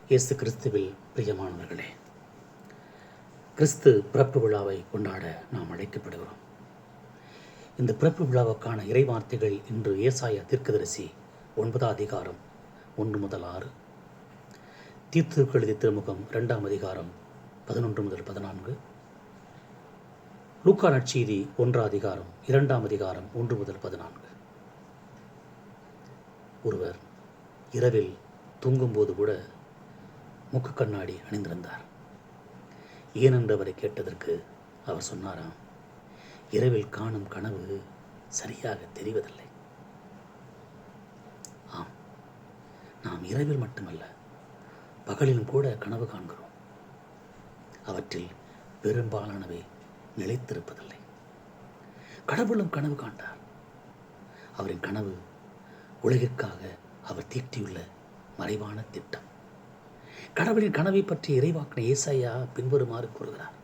இயேசு கிறிஸ்துவில் பிரியமானவர்களே, கிறிஸ்து பிறப்பு விழாவை கொண்டாட நாம் அழைக்கப்படுகிறோம். இந்த பிறப்பு விழாவுக்கான இறைவார்த்தைகள் இன்று ஏசாயா தீர்க்கதரிசி 9 அதிகாரம் 1 முதல் 6, தீத்துக்கு எழுதிய திருமுகம் 2 அதிகாரம் 11 முதல் 14, லூக்கா நற்செய்தி 1 அதிகாரம் 2 அதிகாரம் 1 முதல் 14. ஒருவர் இரவில் தூங்கும்போது கூட மூக்கு கண்ணாடி அணிந்திருந்தார். ஏனென்று அவரை கேட்டதற்கு அவர் சொன்னாராம், இரவில் காணும் கனவு சரியாக தெரிவதில்லை. ஆம், நாம் இரவில் மட்டுமல்ல, பகலிலும் கூட கனவு காண்கிறோம். அவற்றில் பெரும்பாலானவை நிலைத்திருப்பதில்லை. கடவுளும் கனவு காண்டார். அவரின் கனவு உலகிற்காக அவர் தீட்டியுள்ள மறைவான திட்டம். கடவுளின் கனவை பற்றி இறைவாக்கின ஏசாயா பின்வருமாறு கூறுகிறார்: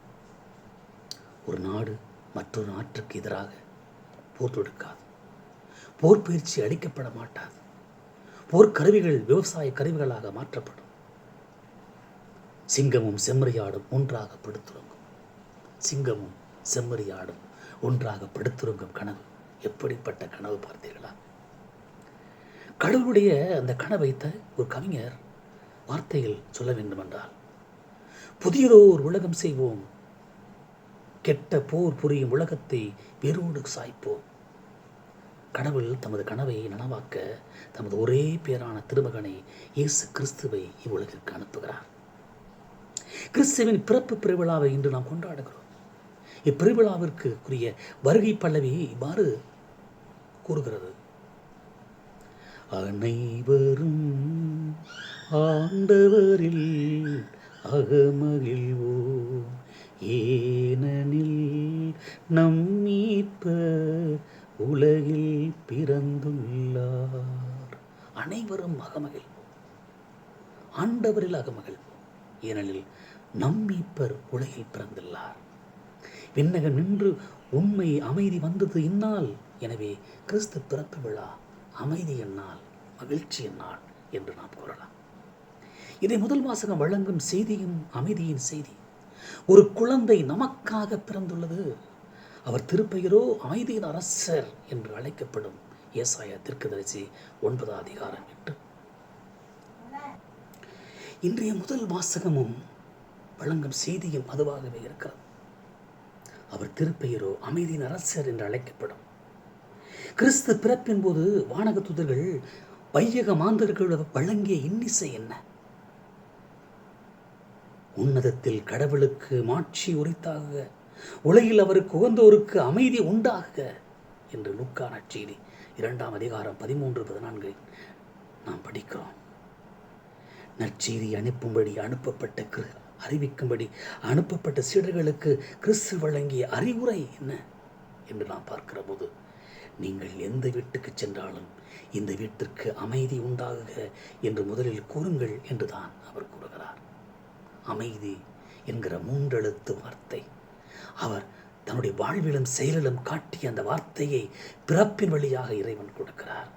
ஒரு நாடு மற்றொரு நாட்டுக்கு எதிராக போர் தொடுக்காது, போர் பயிற்சி அளிக்கப்பட மாட்டாது, போர்க்கருவிகள் விவசாய கருவிகளாக மாற்றப்படும், சிங்கமும் செம்மறியாடும் ஒன்றாக படுத்துறங்கும். சிங்கமும் செம்மறியாடும் ஒன்றாக படுத்துறங்கும் கனவு. எப்படிப்பட்ட கனவு பார்த்தீர்களா? கடவுளுடைய அந்த கனவைத்த ஒரு கவிஞர் வார்த்தையில் சொல்ல வேண்டுமென்றால், புதியதோ ஒரு உலகம் செய்வோம், கெட்ட போர் புரியும் உலகத்தை வேரோடு சாய்ப்போம். கடவுள் தமது கனவை நனவாக்க தமது ஒரே பேரான திருமகனை இயேசு கிறிஸ்துவை இவ்வுலகிற்கு அனுப்புகிறார். கிறிஸ்துவின் பிறப்பு பெருவிழாவை இன்று நாம் கொண்டாடுகிறோம். இப்பெருவிழாவிற்கு உரிய வருகை பல்லவி இவ்வாறு கூறுகிறது: அனைவரும் ஆண்டவரில் அகமகிழ்வோம், ஏனெனில் நம் மீட்பர் உலகில் பிறந்துள்ளார். அனைவரும் அகமகிழ்வோம், ஆண்டவரில் அகமகிழ்வோம், ஏனெனில் நம் மீட்பர் உலகில் பிறந்துள்ளார். விண்ணகம் நின்று உண்மை அமைதி வந்தது இந்நாள். எனவே கிறிஸ்து பிறப்பு விழா அமைதி என்னால், மகிழ்ச்சி என்னால் என்று நாம் கூறலாம். இதை முதல் வாசகம் வழங்கும் செய்தியும் அமைதியின் செய்தி. ஒரு குழந்தை நமக்காக பிறந்துள்ளது. அவர் திருப்பெயரோ அமைதியின் அரசர் என்று அழைக்கப்படும். ஏசாயா தீர்க்கதரிசி 9 அதிகாரம் 8. இன்றைய முதல் வாசகமும் வழங்கும் செய்தியும் அதுவாகவே இருக்கிறது. அவர் திருப்பெயரோ அமைதியின் அரசர் என்று அழைக்கப்படும். கிறிஸ்து பிறப்பின் போது வானக தூதர்கள் வையக மாந்தர்கள் வழங்கிய இன்னிசை என்ன? உன்னதத்தில் கடவுளுக்கு மாட்சி உரித்தாக, உலகில் அவருக்கு உகந்தோருக்கு அமைதி உண்டாக என்று லூக்கா நற்செய்தி 2 அதிகாரம் 13-14 நாம் படிக்கிறோம். நற்செய்தி அறிவிக்கும்படி அனுப்பப்பட்ட சீடர்களுக்கு கிறிஸ்து வழங்கிய அறிவுரை என்ன என்று நாம் பார்க்கிற போது, நீங்கள் எந்த வீட்டுக்கு சென்றாலும் இந்த வீட்டிற்கு அமைதி உண்டாகுக என்று முதலில் கூறுங்கள் என்றுதான் அவர் கூறுகிறார். அமைதி என்கிற 3 எழுத்து வார்த்தை அவர் தன்னுடைய வாழ்விலும் செயலிலும் காட்டிய அந்த வார்த்தையை பிறப்பின் வழியாக இறைவன் கொடுக்கிறார்.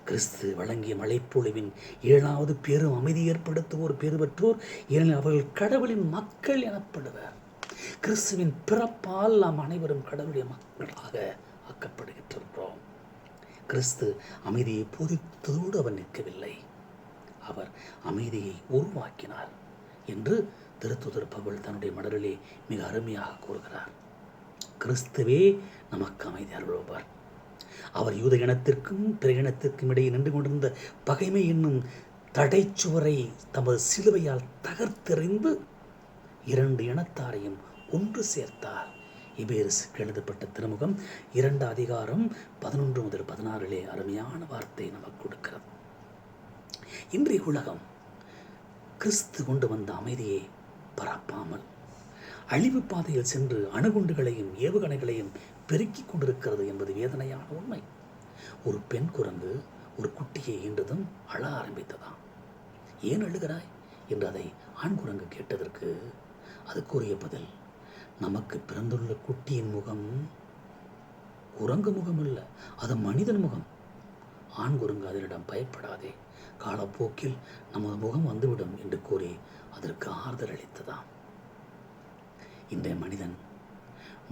கிறிஸ்து வழங்கிய மழைப்பொழிவின் 7வது பேரும் அமைதி ஏற்படுத்துவோர் பேறு பெற்றோர், ஏனெனில் அவர்கள் கடவுளின் மக்கள் எனப்படுவர். கிறிஸ்துவின் பிறப்பால் நாம் அனைவரும் கடவுளுடைய மக்களாக ஆக்கப்படுகின்றோம். கிறிஸ்து அமைதியை போதித்ததோடு அவர் நிற்கவில்லை, அவர் அமைதியை உருவாக்கினார் என்று திருத்தூதர் பவுல் தன்னுடைய மடலிலே மிக அருமையாக கூறுகிறார். கிறிஸ்துவே நமக்கு அமைதி அருள்வார். அவர் யூத இனத்திற்கும் பிற இனத்திற்கும் இடையே நின்று கொண்டிருந்த பகைமை என்னும் தடைச்சுவரை தமது சிலுவையால் தகர்த்தெறிந்து 2 இனத்தாரையும் ஒன்று சேர்த்தார். எபேசுக்கு எழுதப்பட்ட திருமுகம் 2 அதிகாரம் 11 முதல் 16 அருமையான வார்த்தை நமக்கு கொடுக்கிறது. இன்றைய உலகம் கிறிஸ்து கொண்டு வந்த அமைதியை பரப்பாமல் அழிவு பாதையில் சென்று அணுகுண்டுகளையும் ஏவுகணைகளையும் பெருக்கிக் கொண்டிருக்கிறது என்பது வேதனையான உண்மை. ஒரு பெண் குரங்கு ஒரு குட்டியை ஈன்றதும் அழ ஆரம்பித்ததாம். ஏன் அழுகிறாய் என்று அதை ஆண் குரங்கு கேட்டதற்கு அது கூறிய பதில்: நமக்கு பிறந்துள்ள குட்டியின் முகம் குரங்கு முகம் அல்ல, அது மனிதன் முகம். ஆண் குரங்கு அதனிடம் பயப்படாதே, காலப்போக்கில் நமது முகம் வந்துவிடும் என்று கூறி அதற்கு ஆறுதல் அளித்ததாம். இன்றைய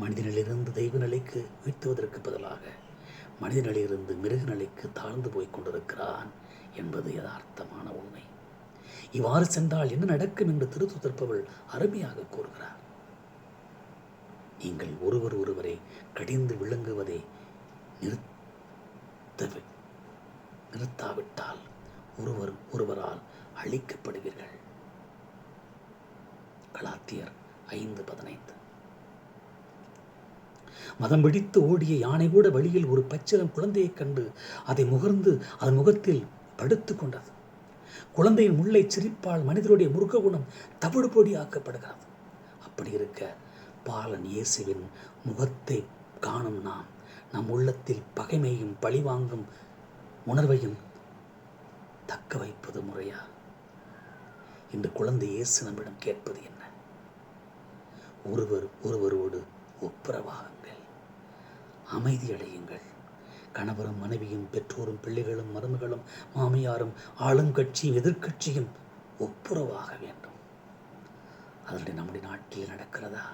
மனிதனிலிருந்து தெய்வ நிலைக்கு வீழ்த்துவதற்கு பதிலாக மனித நிலையிலிருந்து மிருக நிலைக்கு தாழ்ந்து போய் கொண்டிருக்கிறான் என்பது யதார்த்தமான உண்மை. இவ்வாறு சென்றால் என்ன நடக்கும் என்று திருத்தூதர் பவுல் அருமையாக கூறுகிறார். நீங்கள் ஒருவரை கடிந்து விழுங்குவதை நிறுத்தாவிட்டால் ஒருவரால் அழிக்கப்படுவீர்கள். கலாத்தியர் 5:15. மதம் பிடித்து ஓடிய யானை கூட வழியில் ஒரு பச்சிளம் குழந்தையைக் கண்டு அதை முகர்ந்து அதன் முகத்தில் படுத்து கொண்டது. குழந்தையின் முல்லை சிரிப்பால் மனிதருடைய முருக குணம் தவிடு பொடி ஆக்கப்படுகிறது. அப்படி இருக்க பாலன் இயேசுவின் முகத்தை காணும் நம் உள்ளத்தில் பகைமையும் பழிவாங்கும் உணர்வையும் தக்க வைப்பது முறையா? இன்று குழந்தை இயேசு நம்மிடம் கேட்பது என்ன? ஒருவரோடு ஒப்புரவாகுங்கள், அமைதியடையுங்கள். கணவரும் மனைவியும் பெற்றோரும் பிள்ளைகளும் மருமகளும் மாமியாரும் ஆளுங்கட்சியும் எதிர்கட்சியும் ஒப்புரவாக வேண்டும். அதனுடைய நம்முடைய நாட்டில் நடக்கிறதா?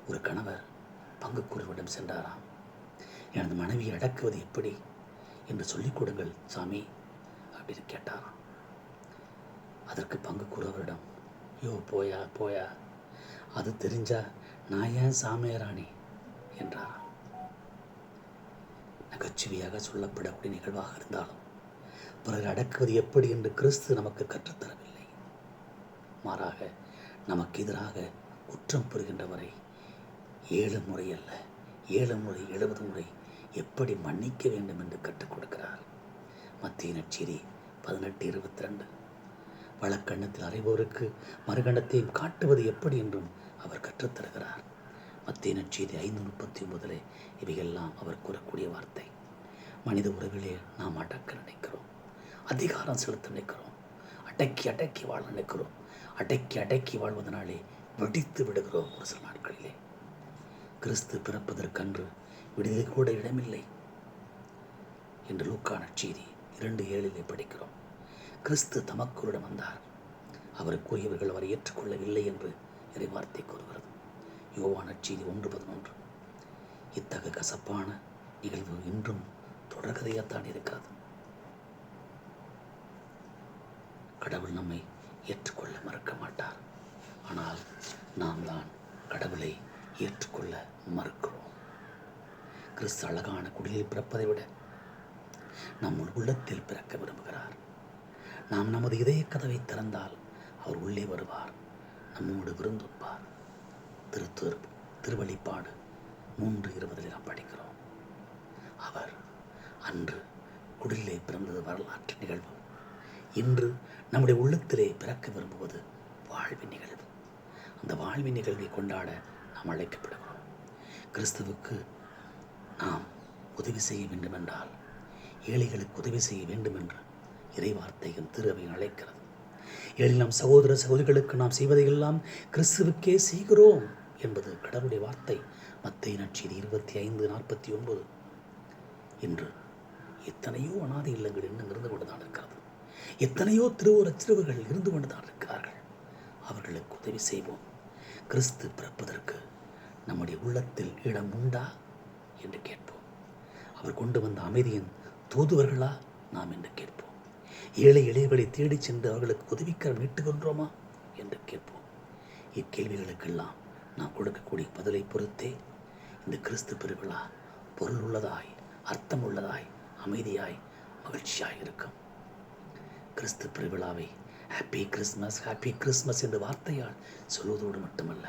ஒரு கணவர் பங்குக்குருவிடம் சென்றாராம். எனது மனைவியை அடக்குவது எப்படி என்று சொல்லிக் கொடுங்கள் சாமி அப்படின்னு கேட்டாராம். அதற்கு பங்குக்குருவரிடம், போயா அது தெரிஞ்சா நான் ஏன் சாமியாரானே என்றாராம். நகைச்சுவையாக சொல்லப்படக்கூடிய நிகழ்வாக இருந்தாலும் பிறர் அடக்குவது எப்படி என்று கிறிஸ்து நமக்கு கற்றுத்தரவில்லை. மாறாக நமக்கு எதிராக குற்றம் புரிகின்றவரை 7 முறை அல்ல 7 முறை 70 முறை எப்படி மன்னிக்க வேண்டும் என்று கற்றுக் கொடுக்கிறார். மத்திய நற்செய்தி 18:22. வழக்கண்ணத்தில் அறைவோருக்கு மறுகண்ணத்தையும் காட்டுவது எப்படி என்றும் அவர் கற்றுத்தருகிறார். மத்திய நற்செய்தி 5:39 இவையெல்லாம் அவர் கூறக்கூடிய வார்த்தை. மனித உறவிலே நாம் அடக்க நினைக்கிறோம், அதிகாரம் செலுத்த நினைக்கிறோம், அடக்கி வாழ நினைக்கிறோம். அடக்கி வாழ்வதனாலே வெடித்து விடுகிறோம். ஒரு சில நாட்களிலே கிறிஸ்து பிறப்பதற்கன்று விடுதலை கூட இடமில்லை என்று லூக்கா நற்செய்தி 2:7 படிக்கிறோம். கிறிஸ்து தமக்குரிடம் வந்தார், அவருக்குரியவர்கள் அவரை ஏற்றுக்கொள்ளவில்லை என்று இறைவார்த்தை கூறுகிறது. யோவான் நற்செய்தி 1:11. இத்தகைய கசப்பான நிகழ்வு இன்றும் தொடர்கதையாத்தான் இருக்கிறது. கடவுள் நம்மை ஏற்றுக்கொள்ள மறுக்க மாட்டார், ஆனால் நாம் தான் கடவுளை ஏற்றுக்கொள்ள மறுக்கிறோம். கிறிஸ்து அழகான குடிலில் பிறப்பதை விட நம் உள்ளத்தில் பிறக்க விரும்புகிறார். நாம் நமது இதய கதவை திறந்தால் அவர் உள்ளே வருவார், நம்மோடு விருந்துண்பார். திருவெளிப்பாடு 3:20 நாம் படிக்கிறோம். அவர் அன்று குடிலே பிறந்தது வரலாற்று நிகழ்வு. இன்று நம்முடைய உள்ளத்திலே பிறக்க விரும்புவது வாழ்வின் நிகழ்வு. அந்த வாழ்வின் நிகழ்வை கொண்டாட நாம் அழைக்கப்படுகிறோம். கிறிஸ்துவுக்கு நாம் உதவி செய்ய வேண்டுமென்றால், ஏழைகளுக்கு உதவி செய்ய வேண்டும் என்று இறைவார்த்தையும் திருவையும் அழைக்கிறது. ஏழை நம் சகோதர சகோதரிகளுக்கு நாம் செய்வதையெல்லாம் கிறிஸ்துவுக்கே செய்கிறோம் என்பது கடவுளுடைய வார்த்தை. மத்தேயு நற்செய்தி 25:49. இன்று எத்தனையோ அனாதை இல்லங்கள் இன்னும் இருந்து கொண்டுதான் இருக்கிறது. எத்தனையோ சிறுவர்கள் இருந்து கொண்டுதான் இருக்கிறார்கள். அவர்களுக்கு உதவி செய்வோம். கிறிஸ்து பிறப்பதற்கு நம்முடைய உள்ளத்தில் இடம் உண்டா என்று கேட்போம். அவர் கொண்டு வந்த அமைதியின் தூதுவர்களா நாம் என்று கேட்போம். ஏழை எளியவர்களை தேடிச் சென்று அவர்களுக்கு உதவிக்கரம் நீட்டுகின்றோமா என்று கேட்போம். இக்கேள்விகளுக்கெல்லாம் நாம் கொடுக்கக்கூடிய பதிலை பொறுத்தே இந்த கிறிஸ்து பெருவிழா பொருள் உள்ளதாய், அர்த்தம் உள்ளதாய், அமைதியாய், மகிழ்ச்சியாய் இருக்கும். கிறிஸ்து பெருவிழாவை ஹாப்பி கிறிஸ்மஸ் என்ற வார்த்தையால் சொல்வதோடு மட்டுமல்ல,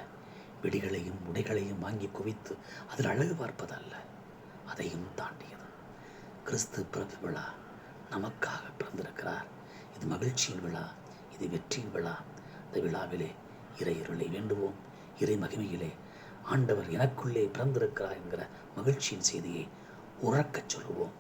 வெடிகளையும் உடைகளையும் வாங்கி குவித்து அதில் அழகு பார்ப்பதல்ல, அதையும் தாண்டியது. கிறிஸ்து பிறப்பு விழா நமக்காக பிறந்திருக்கிறார். இது மகிழ்ச்சியின் விழா, இது வெற்றியின் விழா. இந்த விழாவிலே இறையருளை வேண்டுவோம். இறை மகிமையிலே ஆண்டவர் எனக்குள்ளே பிறந்திருக்கிறார் என்கிற மகிழ்ச்சியின் செய்தியை உறக்கச் சொல்லுவோம்.